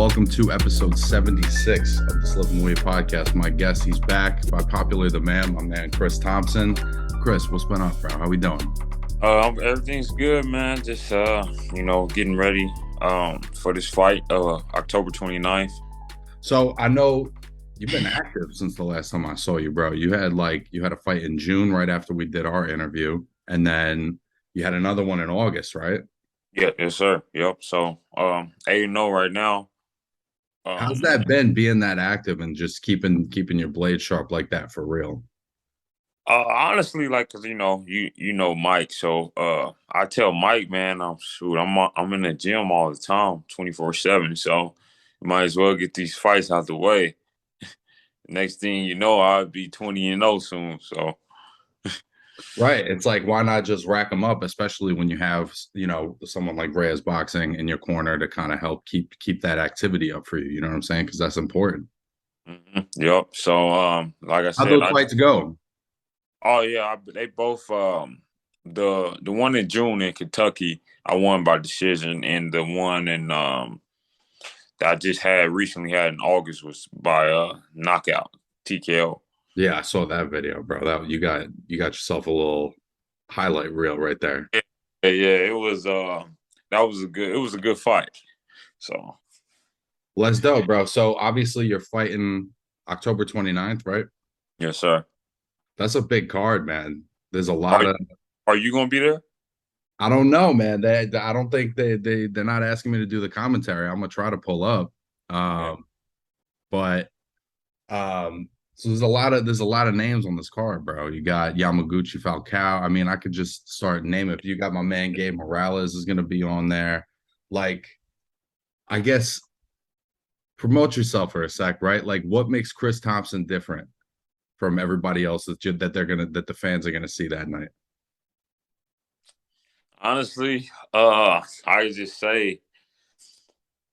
welcome to episode 76 of the Slipping Away podcast. My guest, he's back by popular demand, my man Chris Thompson. Chris, what's been up, bro? How we doing? Everything's good, man. Just getting ready for this fight, October 29th. So I know you've been active since the last time I saw you, bro. You had a fight in June right after we did our interview, and then you had another one in August, right? Yeah, yes, sir. Yep. So 8-0 right now. How's that been being that active and just keeping your blade sharp like that for real? Honestly, like, cause you know Mike, so I tell Mike, man, I'm in the gym all the time, 24/7. So you might as well get these fights out the way. Next thing you know, I'll be 20-0 soon. So Right. It's like, why not just rack them up, especially when you have, someone like Reyes Boxing in your corner to kind of help keep that activity up for you. You know what I'm saying? Because that's important. Yep. So like I How'd said, those fights go? oh yeah, they both the one in June in Kentucky, I won by decision, and the one in that I just recently had in August was by knockout, TKO. Yeah, I saw that video, bro. That you got yourself a little highlight reel right there. Yeah, it was it was a good fight. So Let's go, bro. So obviously you're fighting October 29th, right? yes, sir. That's a big card, man. There's a Are lot of are you gonna be there? I don't know, man. I don't think they're not asking me to do the commentary. I'm gonna try to pull up. Yeah. But so there's a lot of names on this card, bro. You got Yamaguchi Falcao. I mean, I could just start naming it. You got my man Gabe Morales is gonna be on there. Like, I guess promote yourself for a sec, right? Like, what makes Chris Thompson different from everybody else that the fans are gonna see that night? Honestly, I just say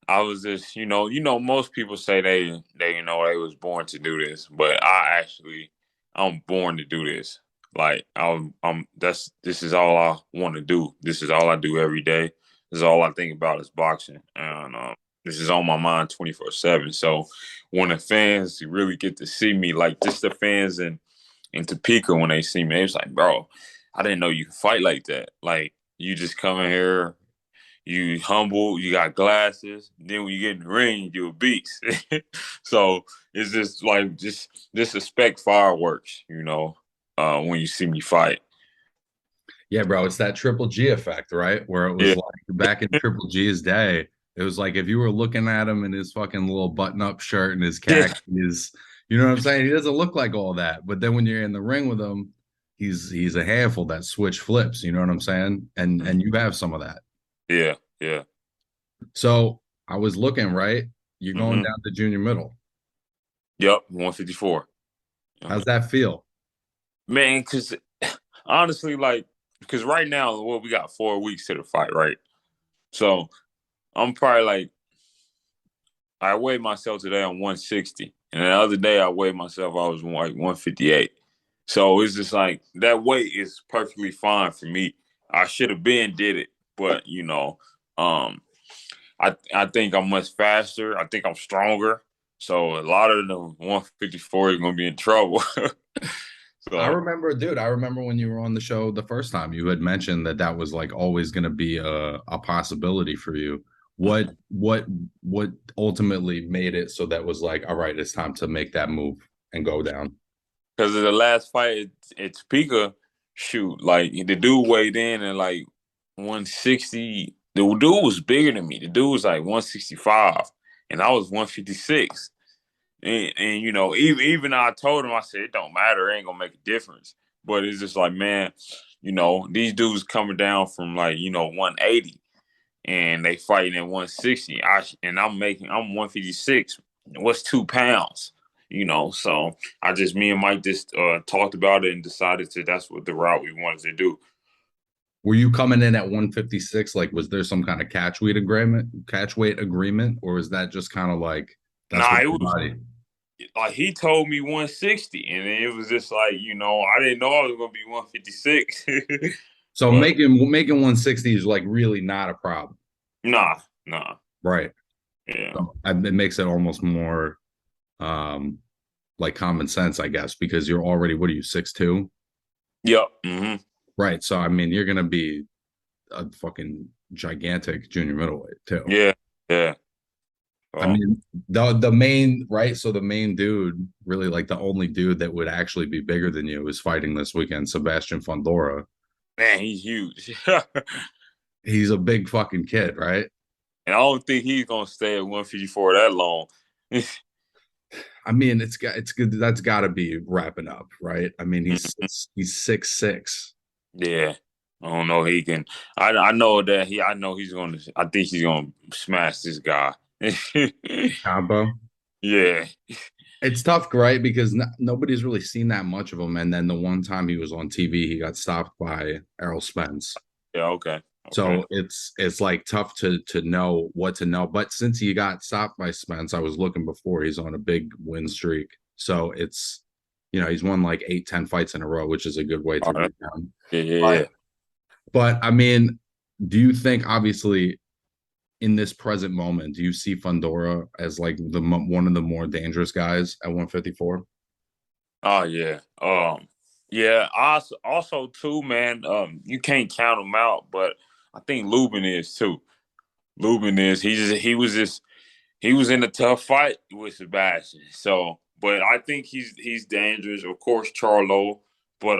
I was just, most people say they they was born to do this, but I'm born to do this. Like this is all I want to do. This is all I do every day. This is all I think about is boxing, and this is on my mind 24/7. So when the fans really get to see me, like just the fans in Topeka, when they see me, they was like, bro, I didn't know you could fight like that. Like you just come in here, you humble, you got glasses. Then when you get in the ring, you're a beast. So it's just like just expect fireworks, when you see me fight. Yeah, bro, it's that Triple G effect, right? Where it was Yeah, like back in Triple G's day, it was like if you were looking at him in his fucking little button-up shirt and his yeah. khakis, you know what I'm saying? He doesn't look like all that. But then when you're in the ring with him, he's a handful that switch flips, you know what I'm saying? And you have some of that. Yeah, yeah. So I was looking, right? You're going Hmm. down to junior middle. Yep, 154. How's that feel? Man, because honestly, like, because right now, well, we got 4 weeks to the fight, right? So I'm probably like, I weighed myself today on 160, and the other day I weighed myself, I was like 158. So it's just like that weight is perfectly fine for me. I should have been did it, but um, I think I'm much faster. I think I'm stronger. So a lot of the 154 is gonna be in trouble. I So remember, dude. I remember when you were on the show the first time, you had mentioned that was like always going to be a possibility for you. What ultimately made it so that was like, all right, it's time to make that move and go down. because of the last fight at Topeka, shoot, like the dude weighed in at like 160. The dude was bigger than me. The dude was like 165, and I was 156. And even though I told him, I said it don't matter, it ain't gonna make a difference. But it's just like, man, these dudes coming down from like 180, and they fighting at 160. I'm 156. What's 2 pounds? So me and Mike just talked about it and decided that's what the route we wanted to do. Were you coming in at 156? Like, was there some kind of catch weight agreement, or is that just kind of like that's Nah, what it your was body? like he told me 160, and then it was just like, I didn't know I was gonna be 156. So But making 160 is like really not a problem, nah, nah. right? Yeah. So it makes it almost more um like common sense, I guess, because you're already, what are you, 6'2"? Yep. Hmm. Right. So I mean, you're gonna be a fucking gigantic junior middleweight too. Yeah. Yeah. I Well, mean, the main, right? So the main dude, really like the only dude that would actually be bigger than you is fighting this weekend, Sebastian Fundora. man, he's huge. And He's a big fucking kid, right? I don't think he's gonna stay at 154 that long. I mean, it's good. That's got to be wrapping up, right? I mean, he's 6'6". Yeah. I don't know. He can. I know that he. I know he's gonna. I think he's gonna smash this guy. Combo. Yeah. It's tough, right? Because nobody's really seen that much of him. And then the one time he was on TV, he got stopped by Errol Spence. Yeah. Okay. Okay. So it's like tough to know what to know. But since he got stopped by Spence, I was looking before. He's on a big win streak. So it's, he's won like 8, 10 fights in a row, which is a good way All to right. rebound. Yeah. Yeah. Yeah. But I mean, do you think obviously in this present moment, do you see Fundora as like one of the more dangerous guys at 154? Oh yeah. Yeah. Also too, man. You can't count him out, but I think Lubin is too. Lubin is. He was in a tough fight with Sebastian. So, but I think he's dangerous. Of course, Charlo, but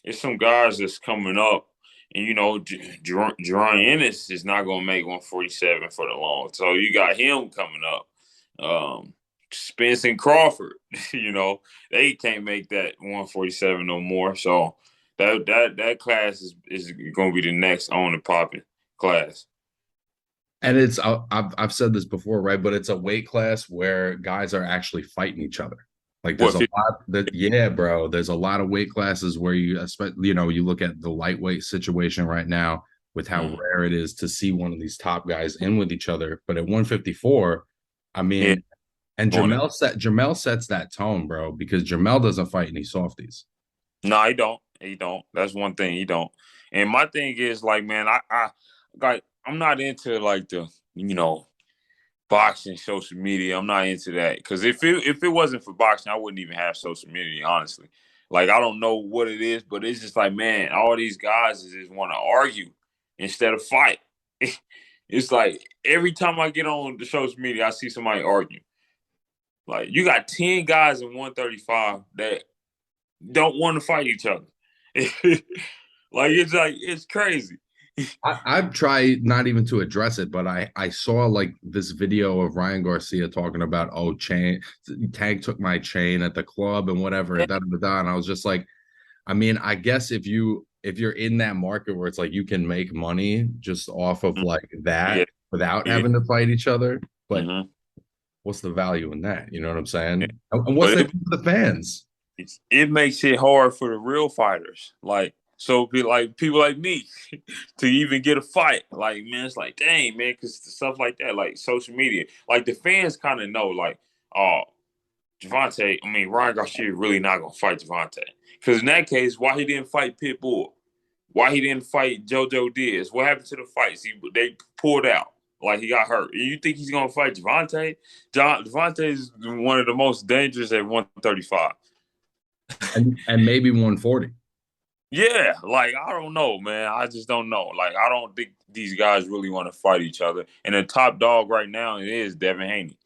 it's some guys that's coming up, and Jerron Ennis is not gonna make 147 for the long. So you got him coming up. Spence and Crawford, they can't make that 147 no more. So that class is gonna be the next on and popping class. And I've said this before, right? But it's a weight class where guys are actually fighting each other. Like there's What? a lot that, yeah, bro. There's a lot of weight classes where you look at the lightweight situation right now with how Mm. rare it is to see one of these top guys in with each other. But at 154, I Yeah, mean, and on it. Jamel sets that tone, bro, because Jamel doesn't fight any softies. No, he don't. He don't. That's one thing he don't. And my thing is like, man, I'm not into like the you know boxing social media. I'm not into that because if it wasn't for boxing, I wouldn't even have social media. Honestly, like I don't know what it is, but it's just like, man, all these guys just want to argue instead of fight. It's like every time I get on the social media, I see somebody arguing. Like you got 10 guys in 135 that don't want to fight each other. Like it's crazy. I've tried not even to address it, but I saw like this video of Ryan Garcia talking about, oh, Tank took my chain at the club and whatever, da, da, da, and I was just like, I mean, I guess if you're in that market where it's like you can make money just off of like Yeah, that without yeah. having to fight each other, but Mm-hmm. what's the value in that? You know what I'm Yeah. saying? And what's But that for the fans? it makes it hard for the real fighters. Like so, like people like me to even get a fight. Like man, it's like dang man, because stuff like that, like social media, like the fans kind of know, like oh Javante. I mean Ryan Garcia really not gonna fight Javante because in that case, why he didn't fight Pitbull? Why he didn't fight JoJo Diaz? What happened to the fights? They pulled out. Like he got hurt. You think he's gonna fight Javante? Javante is one of the most dangerous at 135. And maybe 140. Yeah, like I don't know, man. I just don't know. Like I don't think these guys really want to fight each other. And the top dog right now is Devin Haney.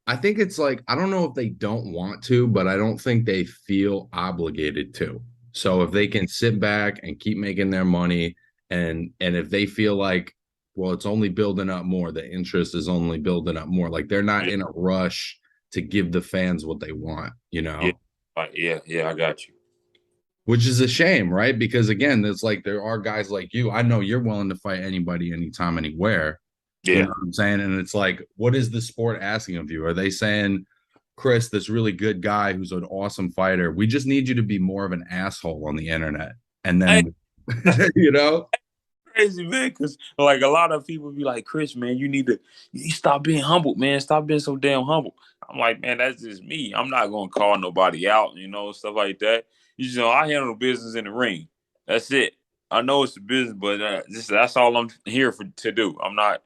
I think it's like, I don't know if they don't want to, but I don't think they feel obligated to. So if they can sit back and keep making their money, and if they feel like, well, it's only building up more, the interest is only building up more, like they're not Yeah, in a rush to give the fans what they want, yeah, yeah. I got you. which is a shame, right? Because again, it's like there are guys like you. I know you're willing to fight anybody, anytime, anywhere. You know Yeah, what I'm saying? And it's like, what is the sport asking of you? Are they saying, Chris, this really good guy who's an awesome fighter, we just need you to be more of an asshole on the internet? And hey, then, you know, crazy man, because like a lot of people be like, Chris, man, you stop being humble, man. Stop being so damn humble. I'm like, man, that's just me. I'm not gonna call nobody out, stuff like that. I handle business in the ring. That's it. I know it's a business, but that's all I'm here for to do. I'm not.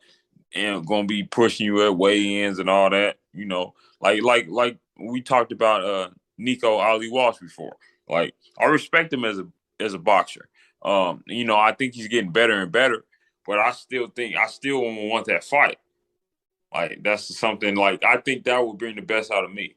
and gonna be pushing you at weigh-ins and all that. Like we talked about Nico Ali Walsh before. Like I respect him as a boxer. I think he's getting better and better, but I still want that fight. Like that's something like I think that would bring the best out of me.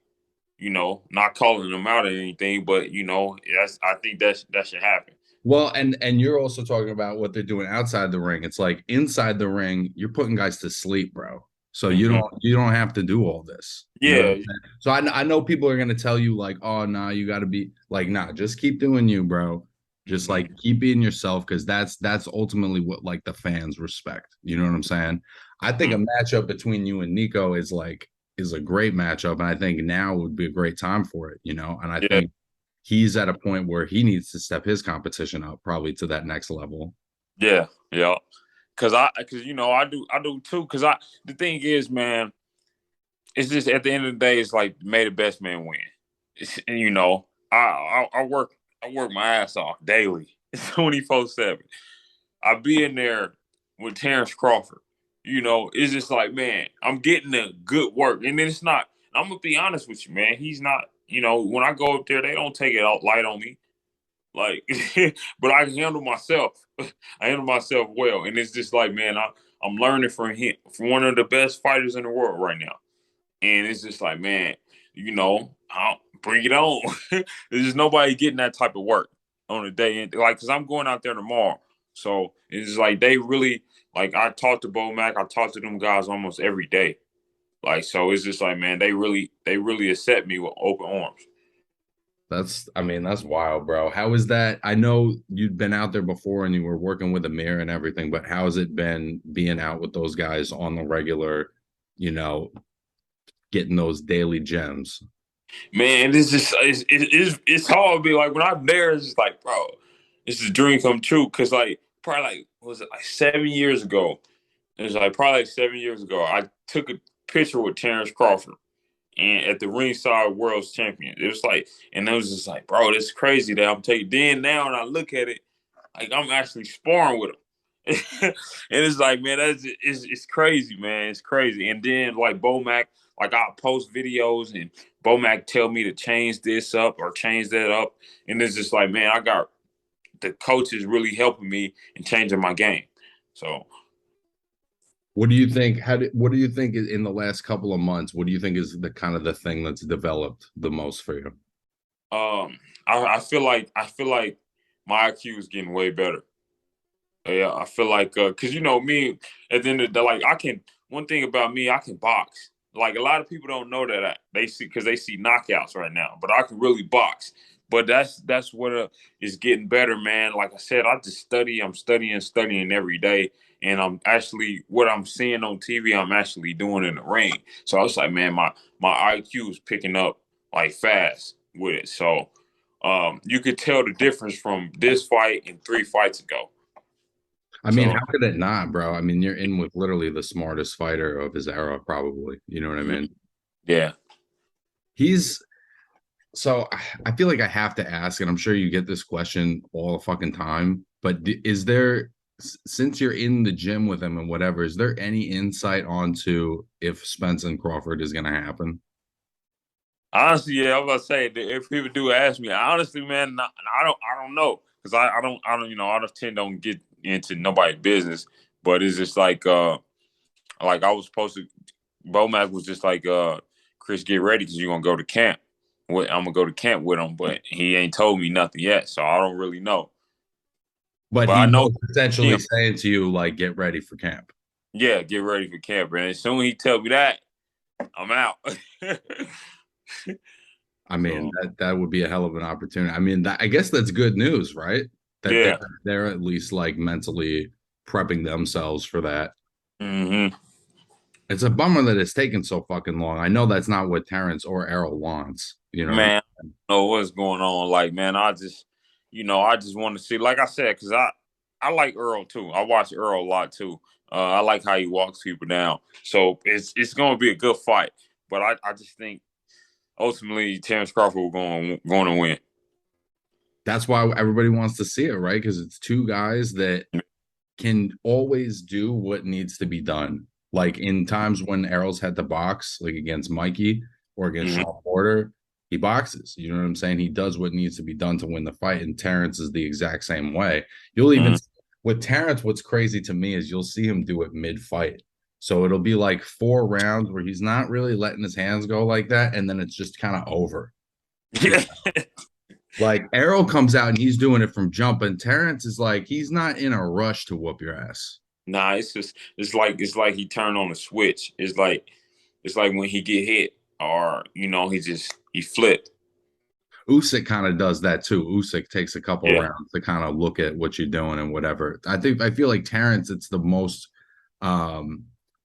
Not calling them out or anything, but I think that should happen. Well, and you're also talking about what they're doing outside the ring. It's like inside the ring, you're putting guys to sleep, bro. So Mm-hmm. you don't have to do all this. You know what Yeah, I'm saying? So I know people are gonna tell you like, oh no, you got to be like, nah, just keep doing you, bro. Just mm-hmm. like keep being yourself because that's ultimately what like the fans respect. You know what I'm saying? I think a matchup between you and Nico is a great matchup, and I think now would be a great time for it. And I Yeah, think he's at a point where he needs to step his competition up probably to that next level. yeah. Cause I do too. Cause the thing is, man, it's just at the end of the day, it's like may the best man win. I work my ass off daily, 24/7. I be in there with Terence Crawford. It's just like, man, I'm getting the good work, and then it's not. I'm gonna be honest with you, man. He's not. When I go up there, they don't take it out light on me. Like, but I can handle myself. I handle myself well, and it's just like, man, I'm learning from him, from one of the best fighters in the world right now. And it's just like, man, I'll bring it on. There's just nobody getting that type of work on a day, like, cause I'm going out there tomorrow. So it's like they really like. I talk to Bo Mac. I talk to them guys almost every day. Like, so it's just like, man, they really accept me with open arms. I mean, that's wild, bro. How is that? I know you'd been out there before and you were working with Amir and everything, but how has it been being out with those guys on the regular, you know, getting those daily gems? Man, this is it's hard to be like when I'm there. It's just like, bro, it's a dream come true. Cause like probably like was it like 7 years ago? It was like probably like 7 years ago. I took a picture with Terence Crawford and at the ringside world's champion. It was like, and it was just like, bro, this is crazy that I'm taking. Then now, and I look at it, like I'm actually sparring with him. And it's like, man, it's crazy, man. It's crazy. And then like Bomac, like I'll post videos and Bomac tell me to change this up or change that up. And it's just like, man, I got the coaches really helping me and changing my game. So What do you think? What do you think in the last couple of months? What do you think is the kind of the thing that's developed the most for you? I feel like my IQ is getting way better. Yeah, I feel like because me at the end of the day, like I can. One thing about me, I can box. Like a lot of people don't know that they see because they see knockouts right now, but I can really box. But that's what is getting better, man. Like I said, I just study. I'm studying every day, and I'm actually what I'm seeing on TV. I'm actually doing in the ring. So I was like, man, my IQ is picking up like fast with it. So you could tell the difference from this fight and 3 fights ago. I mean, So how could it not, bro? I mean, you're in with literally the smartest fighter of his era, probably. You know what I mean? yeah. He's so I feel like I have to ask, and I'm sure you get this question all the fucking time, but is there, since you're in the gym with him and whatever, is there any insight onto if Spence and Crawford is going to happen? Honestly, yeah, I was about to say that if people do ask me, honestly, man, I don't know because I don't don't get into nobody's business, but it's just like I was supposed to. Bomac was just like, Chris, get ready because you're gonna go to camp. I'm gonna go to camp with him, but he ain't told me nothing yet, so I don't really know. But But he I know was essentially him. saying to you, like, get ready for camp. Yeah, get ready for camp, and as soon as he tell me that, I'm out. I mean, So that would be a hell of an opportunity. I mean, I guess that's good news, right? That yeah. they're at least like mentally prepping themselves for that. Hmm. It's a bummer that it's taken so fucking long. I know that's not what Terrence or Errol wants. You know what I mean? Man, I don't know what's going on. Like, man, I just want to see, like I said, because I like Earl too. I watch Earl a lot too. I like how he walks people down. So it's going to be a good fight. But I just think ultimately Terence Crawford will going to win. That's why everybody wants to see it, right? Because it's two guys that can always do what needs to be done. Like in times when Errol's had to box, like against Mikey or against Mm-hmm. Sean Porter, he boxes. You know what I'm saying? He does what needs to be done to win the fight. And Terence is the exact same way. You'll even Mm-hmm. with Terence, what's crazy to me is you'll see him do it mid-fight. So it'll be like 4 rounds where he's not really letting his hands go like that, and then it's just kind of over. You Yeah. like Errol comes out and he's doing it from jump, and Terence is like he's not in a rush to whoop your ass. Nah, it's like he turned on a switch. It's like when he get hit, or he flipped. Usyk kind of does that too. Usyk takes a couple Yeah. rounds to kind of look at what you're doing and whatever. I feel like Terence, it's the most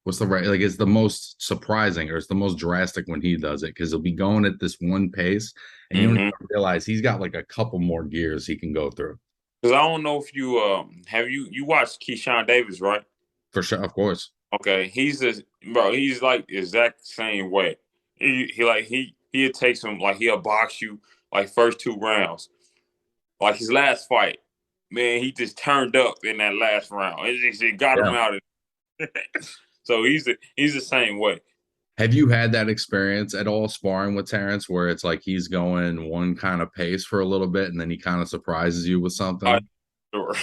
what's the right like it's the most surprising or it's the most drastic when he does it because he'll be going at this one pace and you don't Mm-hmm. even realize he's got like a couple more gears he can go through. Because I don't know if you have you watched Keyshawn Davis, right? For sure, of course. Okay, he's like exact same way. He'll take some, like he'll box you like first 2 rounds. Like his last fight, man, he just turned up in that last round. It got him Yeah. out of so he's the same way. Have you had that experience at all sparring with Terrence where it's like he's going one kind of pace for a little bit and then he kind of surprises you with Uh, something? sure.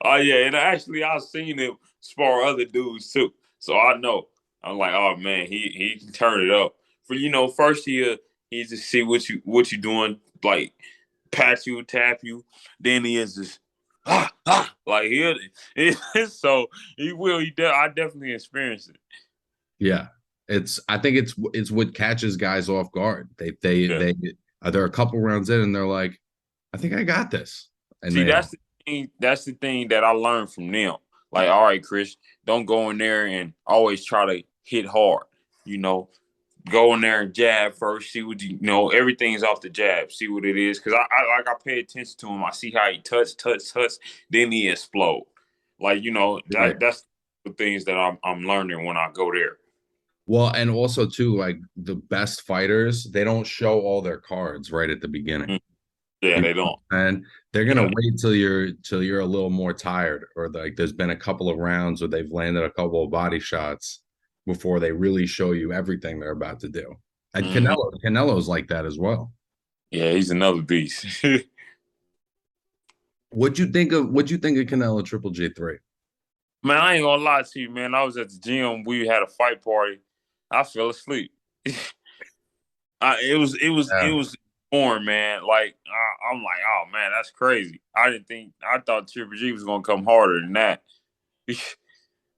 Oh yeah, and actually I've seen him spar other dudes too. So I know. I'm like, oh man, he can turn it up. For first he just see what you doing, like pat you, tap you. Then he is just like so he will. I definitely experienced it. Yeah. I think it's what catches guys off guard. Yeah. They're a couple rounds in and they're like, I think I got this. And See, they that's the thing. That's the thing that I learned from them. Like, all right, Chris, don't go in there and always try to hit hard. You know, go in there and jab first. See what everything's off the jab. See what it is, because I pay attention to him. I see how he touch, then he explode. Like right. that's the things that I'm learning when I go there. Well, and also too, like the best fighters, they don't show all their cards right at the beginning. Mm. Yeah, You they know, don't. and they're gonna Yeah. wait till you're a little more tired, or like there's been a couple of rounds where they've landed a couple of body shots before they really show you everything they're about to do. And Hmm. Canelo's like that as well. Yeah, he's another beast. What'd you think of Canelo Triple G3? Man, I ain't gonna lie to you, man. I was at the gym. We had a fight party. I fell asleep. It was boring, man. Like I'm like, oh man, that's crazy. I thought Triple G was gonna come harder than that. Yeah,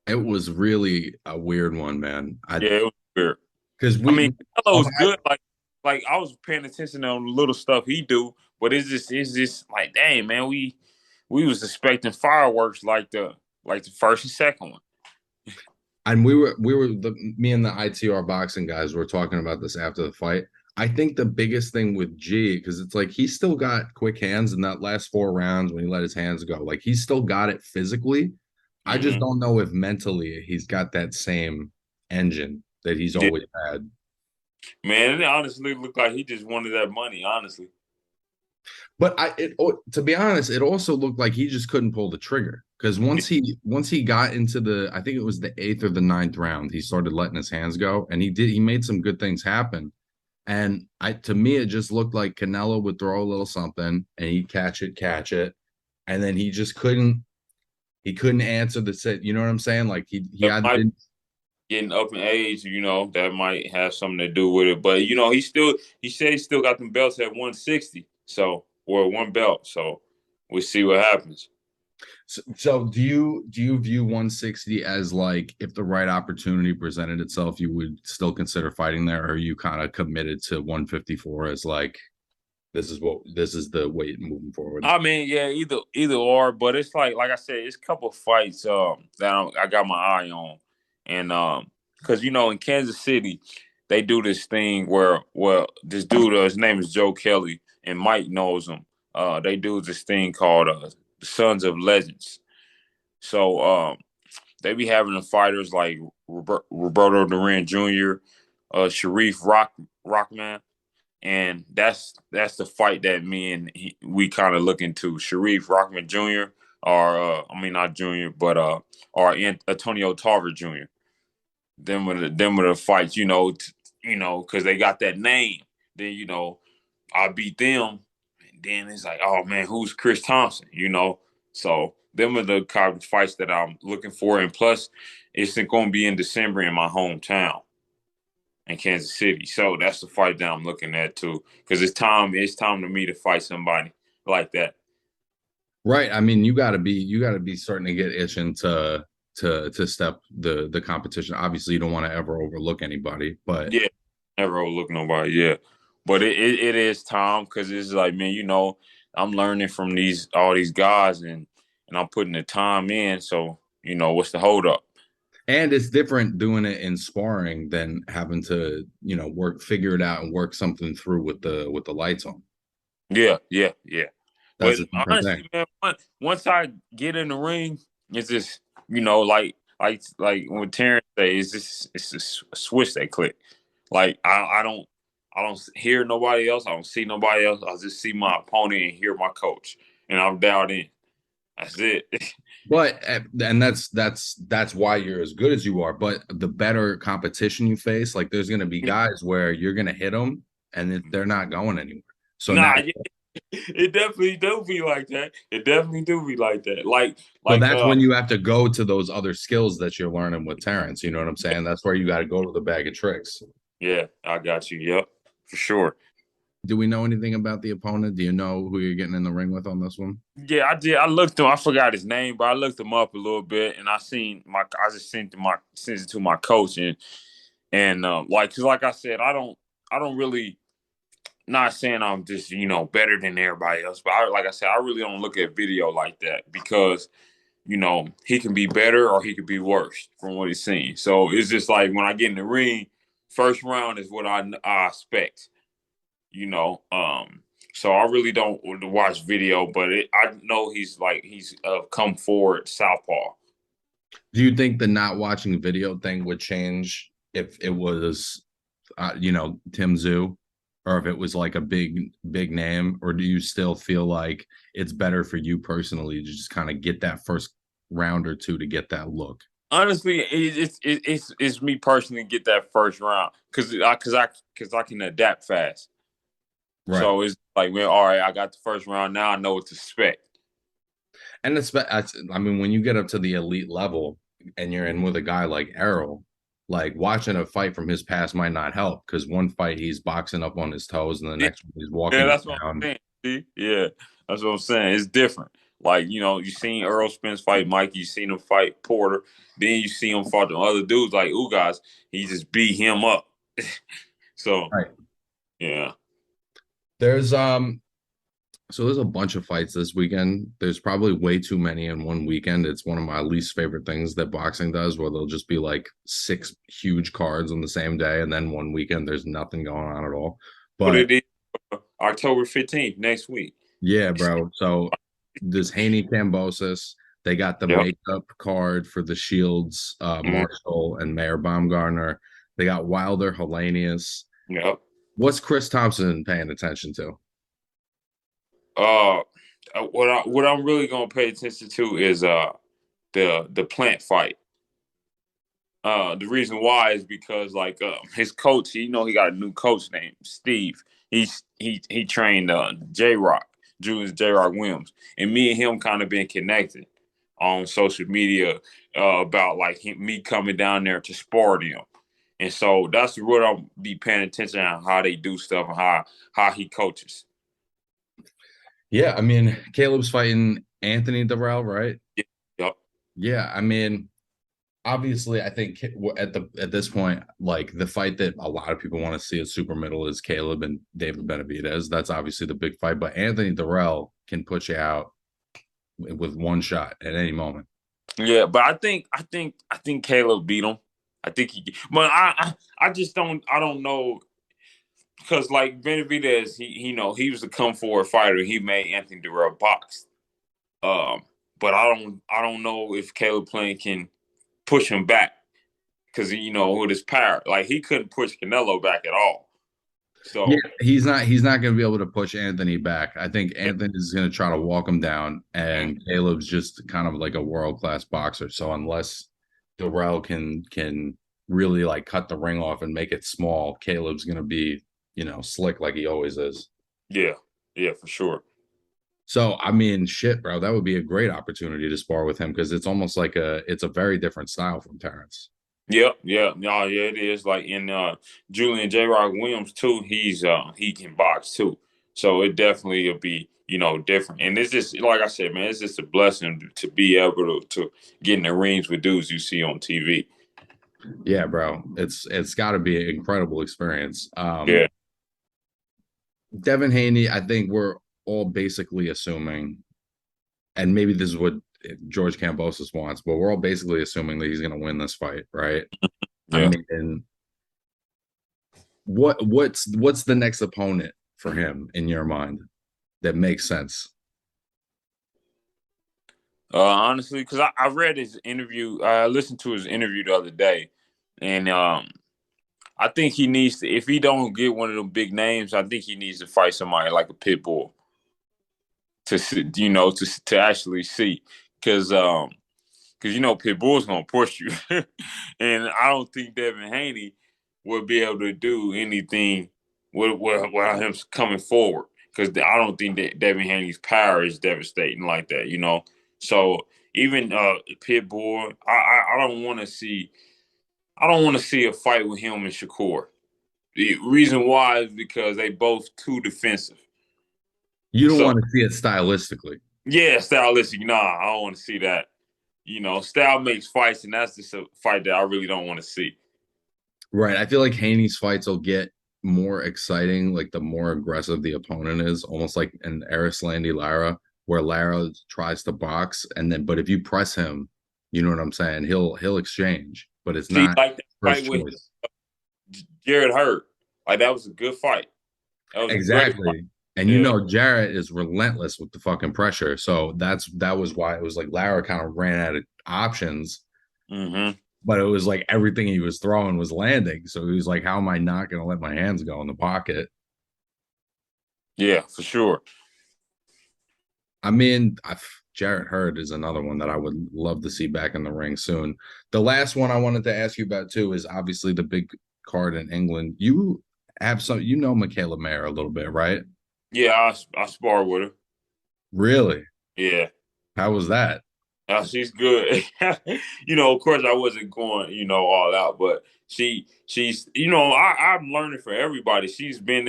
It was really a weird one, man. it was weird. Because I mean, Canelo I've was good. Like I was paying attention on the little stuff he do, but it's just like, dang, man, we was expecting fireworks like the first and second one. and me and the ITR boxing guys were talking about this after the fight. I think the biggest thing with G, because it's like he's still got quick hands in that last 4 rounds when he let his hands go. Like he's still got it physically. I just Mm-hmm. don't know if mentally he's got that same engine that he's Yeah, always had. man, it honestly looked like he just wanted that money. Honestly. But to be honest, it also looked like he just couldn't pull the trigger because once he got into I think it was the eighth or the ninth round, he started letting his hands go, and he made some good things happen. And to me, it just looked like Canelo would throw a little something, and he'd catch it, and then he couldn't answer the set. You know what I'm saying? Like he That either might didn't. getting up in age, that might have something to do with it. But he said he still got them belts at 160, or one belt. So we'll see what happens. So do you view 160 as like if the right opportunity presented itself, you would still consider fighting there, or are you kind of committed to 154 as like this is the weight moving forward? I mean, yeah, either or, but it's like I said, it's a couple of fights that I got my eye on, and because in Kansas City, they do this thing where this dude, his name is Joe Kelly, and Mike knows him. They do this thing called the Sons of Legends. So they be having the fighters like Roberto Duran Jr., Sharif Rockman, and that's the fight that me and we kind of look into. Sharif Rockman Jr. I mean not Junior, but or Antonio Tarver Jr. Them were the fights, because they got that name. Then I beat them, and then it's like, oh man, who's Chris Thompson? So them are the kind of fights that I'm looking for, and plus, it's going to be in December in my hometown in Kansas City. So that's the fight that I'm looking at too, because it's time to me to fight somebody like that. Right. I mean, you gotta be starting to get itching to step the competition. Obviously, you don't want to ever overlook anybody, but Yeah, never overlook nobody. Yeah, but it is time because it's like, man, I'm learning from all these guys and I'm putting the time in. So what's the hold up? and it's different doing it in sparring than having to, figure it out and work something through with the lights on. Yeah, yeah, yeah. That's But a different thing. honestly, man, once I get in the ring, it's just like when Terence say, it's just a switch that click. Like I don't hear nobody else. I don't see nobody else. I just see my opponent and hear my coach, and I'm dialed in. That's it. But and that's why you're as good as you are. But the better competition you face, like there's going to be guys where you're going to hit them and they're not going anywhere. So now, Nah, it definitely do be like that. It definitely do be like that. so that's when you have to go to those other skills that you're learning with Terrence. You know what I'm saying? That's where you got to go to the bag of tricks. yeah, I got you. Yep, for sure. Do we know anything about the opponent? Do you know who you're getting in the ring with on this one? Yeah, I did. I looked him. I forgot his name, but I looked him up a little bit, and I just sent it to my coach, and because like I said, I don't really, not saying I'm just better than everybody else, but like I said, I really don't look at video like that because he can be better or he could be worse from what he's seen. So it's just like when I get in the ring, first round is what I expect. you know. So I really don't watch video, but I know he's come forward southpaw. Do you think the not watching video thing would change if it was, Tim Zoo, or if it was like a big name, or do you still feel like it's better for you personally to just kind of get that first round or two to get that look? Honestly, it's me personally get that first round because I can adapt fast. Right. So it's like, man, all right, I got the first round. Now I know what to expect. And I mean, when you get up to the elite level and you're in with a guy like Errol, like watching a fight from his past might not help because one fight he's boxing up on his toes and the Yeah, next one he's yeah, walking that's what I'm down. saying. See? Yeah, that's what I'm saying. It's different. Like, you seen Earl Spence fight Mike, you seen him fight Porter, then you see him fight the other dudes like Ugas. He just beat him up. So Right. yeah. There's So there's a bunch of fights this weekend. There's probably way too many in one weekend. It's one of my least favorite things that boxing does, where they'll just be like six huge cards on the same day, and then one weekend there's nothing going on at all. But But it is October 15th next week. yeah, bro. So this Haney Kambosas, they got the Yep. makeup card for the Shields, Mhm. Marshall and Mayor Baumgardner. They got Wilder, Helenius. Yep. What's Chris Thompson paying attention to? Uh, what I'm really gonna pay attention to is the plant fight. The reason why is because his coach, he got a new coach named Steve. He trained J Rock, Julius J Rock Williams, and me and him kind of been connected on social media about me coming down there to spar them. And so that's what I'll be paying attention on how they do stuff and how he coaches. Yeah, I mean, Caleb's fighting Anthony Durrell, right? Yep. Yeah, I mean, obviously, I think at this point, like the fight that a lot of people want to see at super middle is Caleb and David Benavidez. That's obviously the big fight, but Anthony Durrell can put you out with one shot at any moment. Yeah, but I think Caleb beat him. I think but I just don't know because like Benavidez, he was a come forward fighter. He made Anthony Durrell box. Um, but I don't know if Caleb Plant can push him back because with his power, like he couldn't push Canelo back at all. Yeah, So he's not going to be able to push Anthony back. I think Anthony is going to try to walk him down, and Caleb's just kind of like a world class boxer. So unless Darrell can really like cut the ring off and make it small, Caleb's going to be slick like he always is. yeah, yeah, for sure. So I mean, shit, bro, that would be a great opportunity to spar with him because it's almost like it's a very different style from Terence. Yep, yeah, no, yeah, it is. Like in Julian J. Rock Williams too, he can box too. So it definitely will be, different. And it's just like I said, man, it's just a blessing to be able to get in the rings with dudes you see on TV. Yeah, bro, it's got to be an incredible experience. Yeah. Devin Haney, I think we're all basically assuming, and maybe this is what George Kambosas wants, but we're all basically assuming that he's going to win this fight, right? I Yeah. mean, what's the next opponent for him in your mind that makes sense? Honestly, because I read his interview, I listened to his interview the other day, and I think he needs to. If he don't get one of them big names, I think he needs to fight somebody like a pit bull to to actually see, because pit bull's gonna push you, and I don't think Devin Haney will be able to do anything without him coming forward. Because I don't think that Devin Haney's power is devastating like that. So even Pitbull, I don't want to see. I don't want to see a fight with him and Shakur. The reason why is because they both too defensive. You don't So want to see it stylistically. yeah, stylistic. Nah, I don't want to see that. Style makes fights, and that's just a fight that I really don't want to see. Right. I feel like Haney's fights will get more exciting, like the more aggressive the opponent is, almost like an Arislandi Lara, where Lara tries to box and then but if you press him, you know what I'm saying, he'll exchange, but it's See, not like that first fight with choice. Jared Hurd, like that was a good fight. That was a great fight. Exactly. And Yeah. Jarrett is relentless with the fucking pressure. So that was why it was like Lara kind of ran out of options, Mm-hmm. but it was like everything he was throwing was landing. So he was like, how am I not going to let my hands go in the pocket? Yeah, for sure. I mean, Jarrett Hurd is another one that I would love to see back in the ring soon. The last one I wanted to ask you about too is obviously the big card in England. You have Michaela Mayer a little bit, right? Yeah, I spar with her. Really? Yeah. How was that? She's good. Of course I wasn't going, all out, but she's I'm learning for everybody. She's been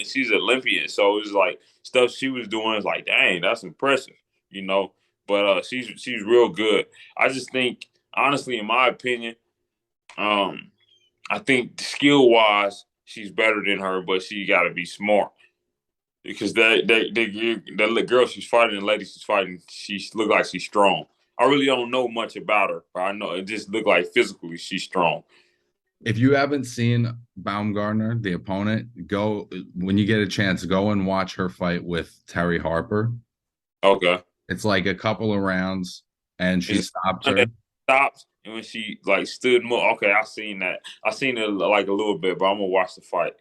she's Olympian, so it's like stuff she was doing is like, dang, that's impressive, you know. But she's real good. I just think, honestly, in my opinion, um, I think skill wise, she's better than her, but she got to be smart because the girl she's fighting, the lady she's fighting, she look like she's strong. I really don't know much about her, but I know it just looked like physically she's strong. If you haven't seen Baumgardner, the opponent, go when you get a chance, go and watch her fight with Terry Harper. Okay, It's like a couple of rounds, and she is stops it her. that stops and when she like stood more? Okay, I seen that. I seen it like a little bit, but I'm gonna watch the fight.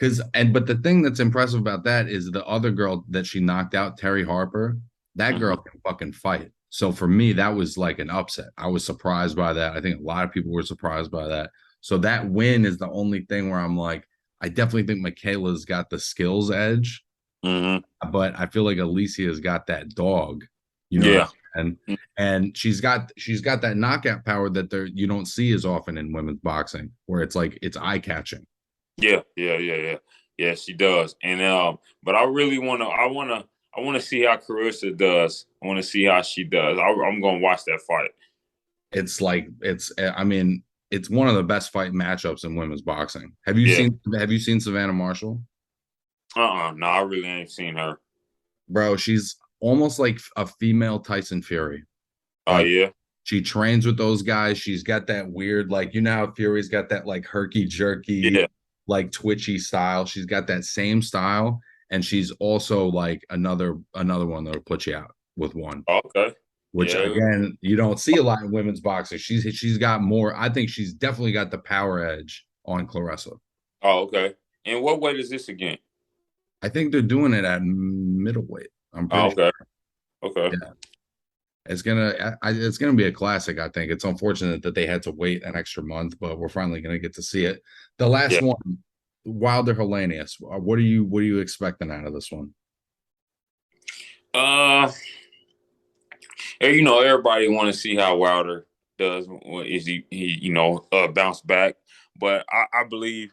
But the thing that's impressive about that is the other girl that she knocked out, Terry Harper, that Mm-hmm. girl can fucking fight. So for me, that was like an upset. I was surprised by that. I think a lot of people were surprised by that. So that win is the only thing where I'm like, I definitely think Michaela's got the skills edge, Mm-hmm. but I feel like Alicia's got that dog. You know what Yeah. I'm saying? And she's got that knockout power that you don't see as often in women's boxing, where it's like it's eye catching. Yeah. She does. And but I really I wanna see how Carissa does. I wanna see how she does. I'm gonna watch that fight. It's like I mean, it's one of the best fight matchups in women's boxing. Have you seen Savannah Marshall? No, I really ain't seen her. Bro, she's almost like a female Tyson Fury. Oh Like yeah. she trains with those guys. She's got that weird, like, how Fury's got that like herky jerky, Yeah. like twitchy style. She's got that same style, and she's also like another one that'll put you out with one. Okay. Which Yeah. again, you don't see a lot in women's boxing. She's got more. I think she's definitely got the power edge on Clarissa. Oh, okay. And what weight is this again? I think they're doing it at middleweight. I'm Oh, pretty okay. sure. Okay. Yeah. It's gonna be a classic. I think it's unfortunate that they had to wait an extra month, but we're finally gonna get to see it. The last Yeah. one, Wilder Helenius. What are you expecting out of this one? Uh, and, everybody want to see how Wilder does. Is he bounce back? But I believe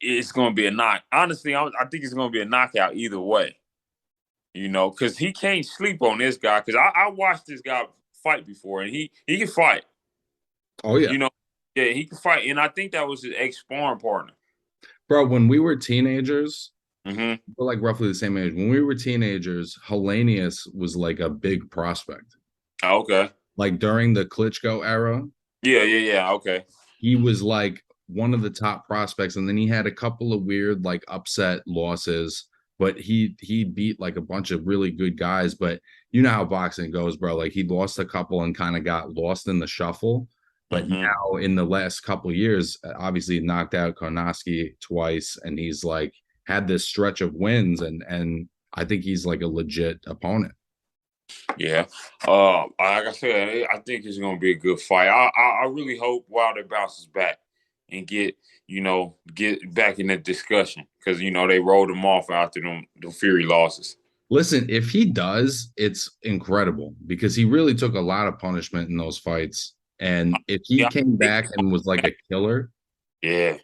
it's going to be a knock. Honestly, I think it's going to be a knockout either way. Because he can't sleep on this guy. Because I watched this guy fight before, and he can fight. Oh yeah, You know, yeah, he can fight, and I think that was his ex sparring partner. bro. When we were teenagers, Mm-hmm. we're like roughly the same age. When we were teenagers, Helenius was like a big prospect. Oh, okay. Like during the Klitschko era, Yeah, yeah, yeah. Okay. he was like one of the top prospects, and then he had a couple of weird like upset losses, but he beat like a bunch of really good guys. But you know how boxing goes, bro. Like he lost a couple and kind of got lost in the shuffle. But Mm-hmm. now in the last couple of years, obviously knocked out Konoski twice, and he's like had this stretch of wins, and I think he's like a legit opponent. Yeah. Like I said, I think it's gonna be a good fight. I really hope Wilder bounces back and get back in the discussion because they rolled him off after the Fury losses. Listen, if he does, it's incredible because he really took a lot of punishment in those fights. And if he Yeah, came back and was like a killer, yeah,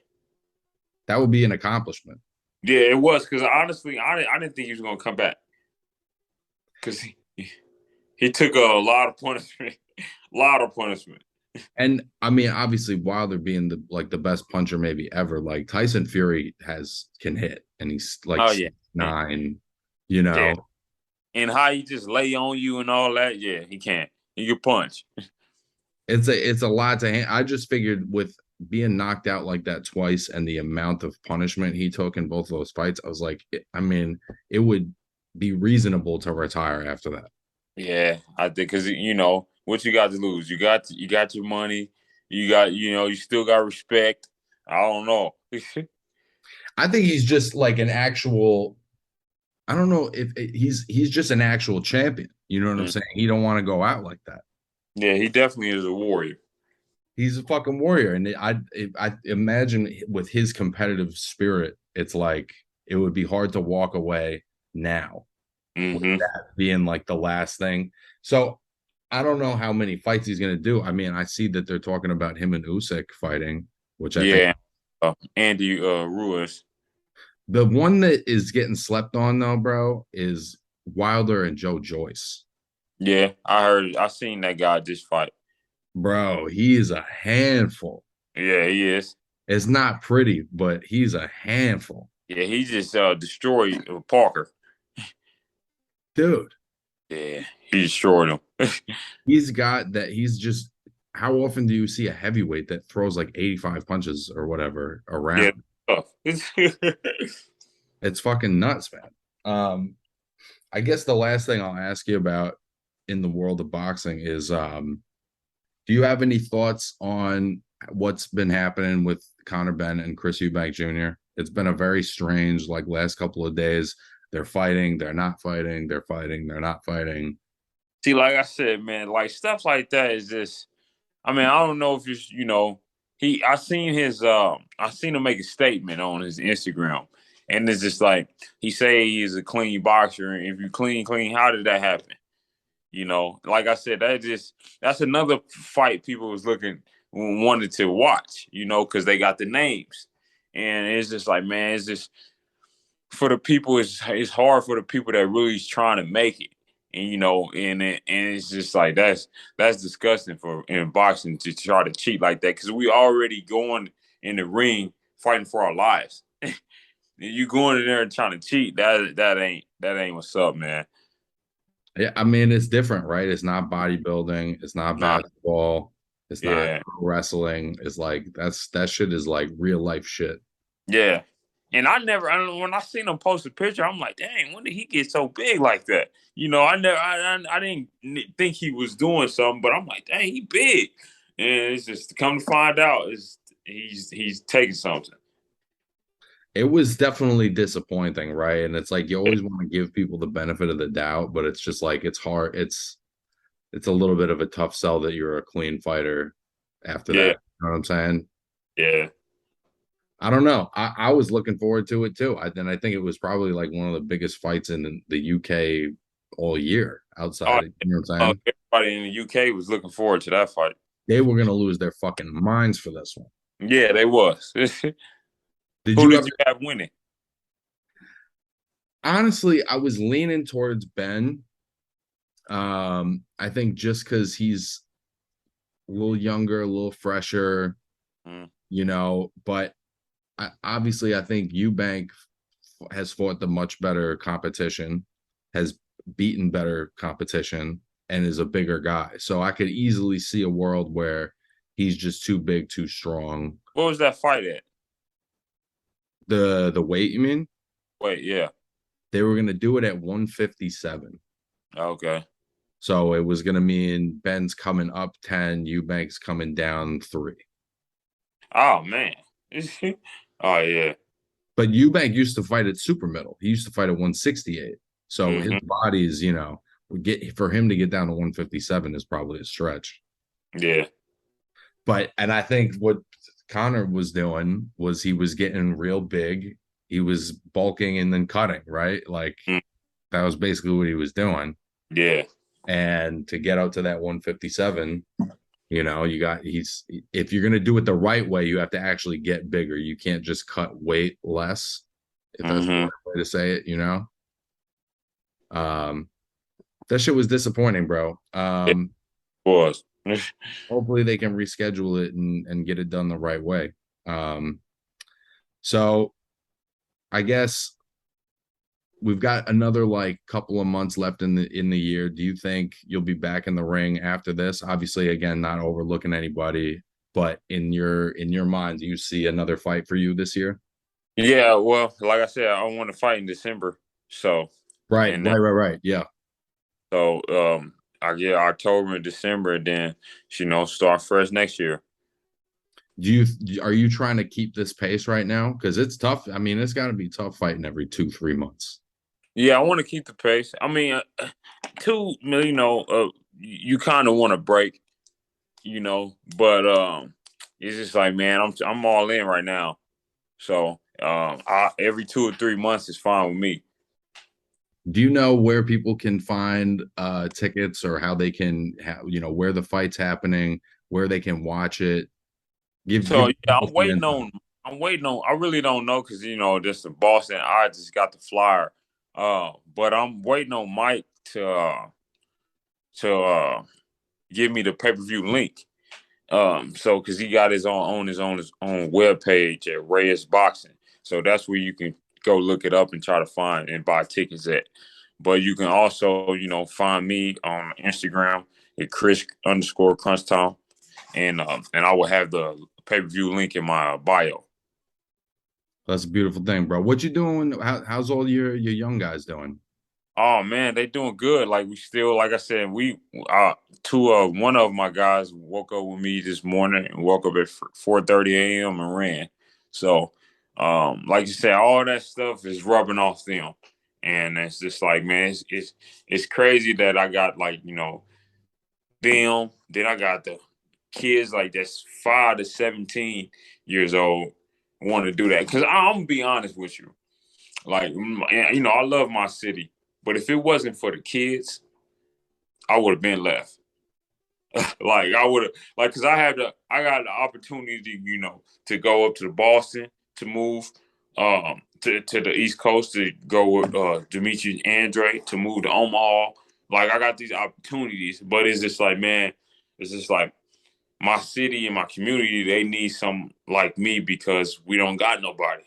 that would be an accomplishment. yeah. It was because honestly, I didn't think he was gonna come back because he took a lot of punishment, a lot of punishment. And I mean, obviously, Wilder being the best puncher maybe ever, like Tyson Fury can hit, and he's like Oh yeah, yeah, 9, yeah. And how he just lay on you and all that. Yeah, he can't. He can punch. It's a lot to I just figured with being knocked out like that twice and the amount of punishment he took in both of those fights, I was like, I mean, it would be reasonable to retire after that. Yeah, I think because what you got to lose. You got your money. You still got respect. I don't know. I think he's just like an actual. I don't know if he's just an actual champion. You know what I'm saying? He don't want to go out like that. Yeah, he definitely is a warrior. He's a fucking warrior, and I imagine with his competitive spirit, it's like it would be hard to walk away now with Hmm. that being like the last thing. So I don't know how many fights he's gonna do. I mean, I see that they're talking about him and Usyk fighting, which I think Yeah, Andy Ruiz. the one that is getting slept on though, bro, is Wilder and Joe Joyce. Yeah, I seen that guy just fight. Bro, he is a handful. Yeah, he is. It's not pretty, but he's a handful. Yeah, he just destroyed Parker. Dude, Yeah, he destroyed him. he's got that. He's just, how often do you see a heavyweight that throws like 85 punches or whatever Yeah, around? tough. It's fucking nuts, man. I guess the last thing I'll ask you about in the world of boxing is do you have any thoughts on what's been happening with Conor Bennett and Chris Eubank Jr.? It's been a very strange like last couple of days. They're fighting, they're not fighting, they're fighting, they're not fighting. See, like I said, man, like stuff like that is just. I mean, I don't know if he. I seen him make a statement on his Instagram, and it's just like he say he's a clean boxer, and if you clean, how did that happen? Like I said, that's another fight people was wanted to watch, because they got the names, and it's just like, man, it's just for the people. It's hard for the people that really is trying to make it, and it's just like that's disgusting for in boxing to try to cheat like that because we already going in the ring fighting for our lives. You going in there and trying to cheat, that ain't what's up, man. Yeah, I mean it's different, right? It's not bodybuilding, it's not Nah, basketball, it's not yeah, wrestling. It's like that shit is like real life shit. yeah. And I don't know, when I seen him post a picture, I'm like, dang, when did he get so big like that? I didn't think he was doing something, but I'm like, dang, he big. And it's just come to find out, he's taking something. It was definitely disappointing, right? And it's like you always want to give people the benefit of the doubt, but it's just like it's hard. It's a little bit of a tough sell that you're a clean fighter after Yeah, that. You know what I'm saying? yeah, I don't know. I was looking forward to it too. I think it was probably like one of the biggest fights in the UK all year oh, outside. You know what I'm saying? everybody in the UK was looking forward to that fight. They were gonna lose their fucking minds for this one. Yeah, they was. Did Who you did ever? you have winning? Honestly, I was leaning towards Ben. I think just because he's a little younger, a little fresher, Mm, but obviously I think Eubank has fought the much better competition, has beaten better competition, and is a bigger guy. So I could easily see a world where he's just too big, too strong. what was that fight at? The weight, you mean? Wait, yeah. They were gonna do it at 157. Okay. So it was gonna mean Ben's coming up 10, Eubank's coming down 3. Oh man. Oh yeah. But Eubank used to fight at super middle. He used to fight at 168. So his Hmm. body is, would get for him to get down to 157 is probably a stretch. Yeah. And I think what Connor was doing was he was getting real big. He was bulking and then cutting, right? Like Mm, that was basically what he was doing. yeah. And to get out to that 157, he's if you're gonna do it the right way, you have to actually get bigger. You can't just cut weight less, if that's the Hmm. right way to say it. Um, that shit was disappointing, bro. It was. Hopefully they can reschedule it and get it done the right way. Um, so I guess we've got another like couple of months left in the year. Do you think you'll be back in the ring after this? Obviously, again, not overlooking anybody, but in your mind, do you see another fight for you this year? Yeah, well, like I said, I want to fight in December. So Right, and then right, right, right. Yeah. so I get October and December and then start fresh next year. Are you trying to keep this pace right now? Because it's tough. I mean, it's got to be tough fighting every 2, 3 months. Yeah, I want to keep the pace. I mean, two, you kind of want to break, but it's just like, man, I'm all in right now. So every 2 or 3 months is fine with me. Do you know where people can find tickets or how they can where the fight's happening, where they can watch it? Give So yeah, people some info. I'm waiting on. I really don't know because just in Boston, I just got the flyer. But I'm waiting on Mike to give me the pay per view link. So because he got his own on his own web page at Reyes Boxing, so that's where you can go look it up and try to find and buy tickets at. But you can also, find me on Instagram at Chris_Crunchtown, and I will have the pay per view link in my bio. That's a beautiful thing, bro. What you doing? How's all your young guys doing? Oh man, they doing good. Like we still, like I said, we one of my guys woke up with me this morning and woke up at 4:30 a.m. and ran. So, like you said, all that stuff is rubbing off them, and it's just like, man, it's crazy that I got like them. Then I got the kids like that's 5 to 17 years old want to do that because I'm gonna be honest with you. Like, I love my city, but if it wasn't for the kids, I would have been left. Like, I would have, like, cause I got the opportunity, to go up to the Boston to move, to the East Coast to go with Dimitri Andre to move to Omaha. Like, I got these opportunities, but it's just like, man, it's just like my city and my community, they need some like me because we don't got nobody.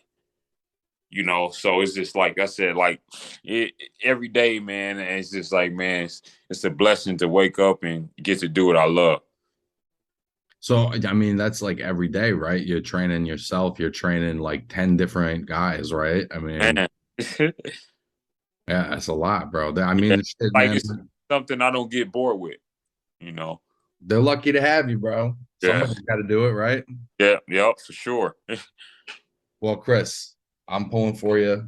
So it's just like I said, like every day, man. And it's just like, man, it's a blessing to wake up and get to do what I love. So I mean, that's like every day, right? You're training yourself. You're training like 10 different guys, right? I mean, Man, yeah, that's a lot, bro. I mean, yeah, shit, like man. it's something I don't get bored with. You know. They're lucky to have you, bro. Yeah, Somebody's got to do it, right? yeah, yep, for sure. Well, Chris, I'm pulling for you.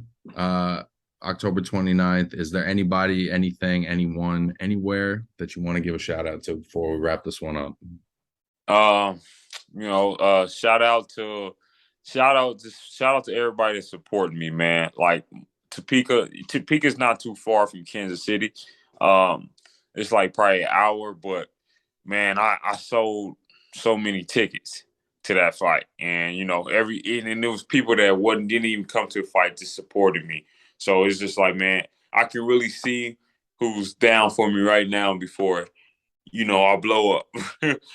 October 29th. Is there anybody, anything, anyone, anywhere that you want to give a shout out to before we wrap this one up? Um, shout out to everybody that's supporting me, man. Like Topeka's not too far from Kansas City. Um, it's like probably an hour, but man, I sold so many tickets to that fight, and and there was people that wasn't didn't even come to the fight just supported me. So it's just like, man, I can really see who's down for me right now before I blow up.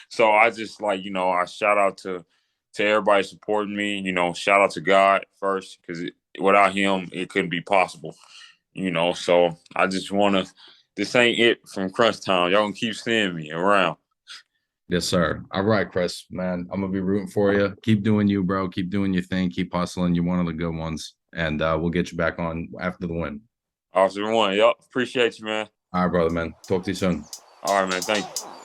So I just like, I shout out to everybody supporting me. Shout out to God first because without Him, it couldn't be possible. So I just want to. This ain't it from Crunch Time. Y'all gonna keep seeing me around. Yes, sir. All right, Chris, man. I'm gonna be rooting for you. Keep doing you, bro. Keep doing your thing. Keep hustling. You're one of the good ones. And we'll get you back on after the win. Officer one, yep. Appreciate you, man. All right, brother, man. Talk to you soon. All right, man. Thank you.